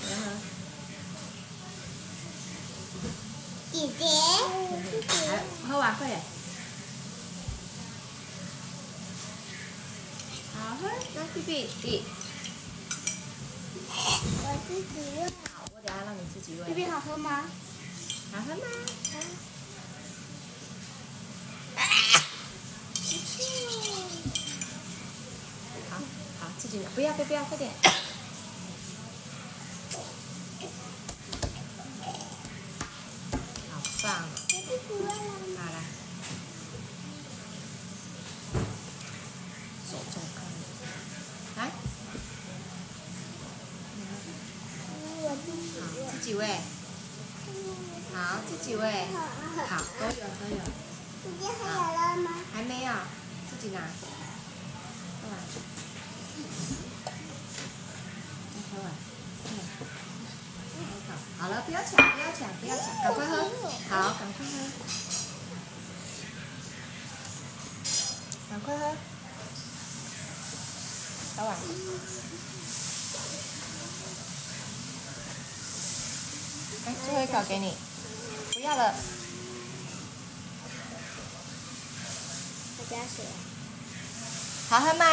然后姐姐，来喝完快点。好喝，来弟弟弟。我自己喂。好，我等下让你自己喂。这边好喝吗？好喝吗？好，好，自己拿，不要，快点。好棒！我自己喂了。好来，手中看，来，我自己喂。自己喂。好，自己喂。好，都有。姐姐还有了吗？还没有，自己拿。喝完。喝完。好了，不要抢，赶快喝。好，赶快喝。赶快喝。喝完。哎，最后一口给你。不要了。再加水。好喝吗？